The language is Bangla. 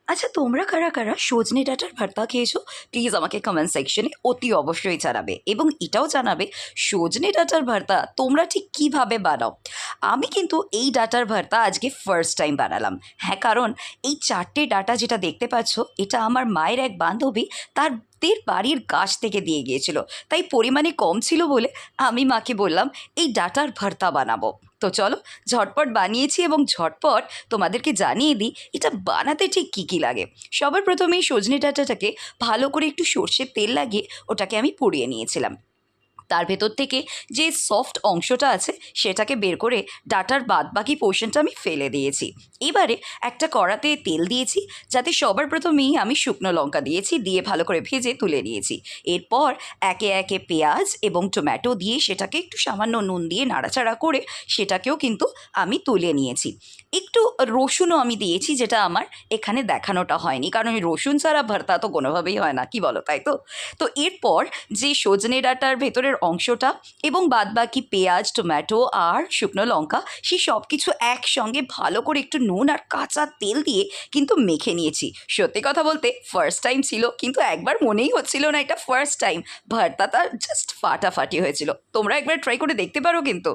আচ্ছা, তোমরা কারা কারা সজনে ডাঁটার ভর্তা খেয়েছো? প্লিজ আমাকে কমেন্ট সেকশনে অতি অবশ্যই জানাবে, এবং এটাও জানাবে সজনে ডাঁটার ভর্তা তোমরা ঠিক কিভাবে বানাও। আমি কিন্তু এই ডাঁটার ভর্তা আজকে ফার্স্ট টাইম বানালাম। হ্যাঁ, কারণ এই 4টে ডাঁটা যেটা দেখতে পাচ্ছ, এটা আমার মায়ের এক বান্ধবী তার দের বাড়ির গাছ থেকে দিয়ে গিয়েছিল। তাই পরিমাণে কম ছিল বলে আমি মাকে বললাম এই ডাঁটার ভর্তা বানাবো। তো চলো, ঝটপট বানিয়েছি এবং ঝটপট তোমাদেরকে জানিয়ে দিই এটা বানাতে ঠিক কী কী লাগে। সবার প্রথমেই সজনে ডাঁটাটাকে ভালো করে একটু সর্ষের তেল লাগিয়ে ওটাকে আমি পুড়িয়ে নিয়েছিলাম। তার ভেতর থেকে যে সফট অংশটা আছে সেটাকে বের করে ডাঁটার বাদবাকি পোর্শনটা আমি ফেলে দিয়েছি। এবারে একটা কড়াতে তেল দিয়েছি, যাতে সবার প্রথমেই আমি শুকনো লঙ্কা দিয়েছি, দিয়ে ভালো করে ভেজে তুলে নিয়েছি। এরপর একে একে পেঁয়াজ এবং টমেটো দিয়ে সেটাকে একটু সামান্য নুন দিয়ে নাড়াচাড়া করে সেটাকেও কিন্তু আমি তুলে নিয়েছি। একটু রসুনও আমি দিয়েছি, যেটা আমার এখানে দেখানোটা হয়নি, কারণ ওই রসুন ছাড়া ভর্তা তো কোনোভাবেই হয় না, কি বলো, তাই তো? তো এরপর যে সজনে ডাঁটার ভেতরের অংশটা এবং বাদবাকি পেঁয়াজ, টমেটো আর শুকনো লঙ্কা, সেই সব কিছু একসঙ্গে ভালো করে একটু নুন আর কাঁচা তেল দিয়ে কিন্তু মেখে নিয়েছি। সত্যি কথা বলতে ফার্স্ট টাইম ছিল, কিন্তু একবার মনেই হচ্ছিল না এটা ফার্স্ট টাইম। ভর্তাটা জাস্ট ফাটাফাটি হয়েছিল। তোমরা একবার ট্রাই করে দেখতে পারো কিন্তু।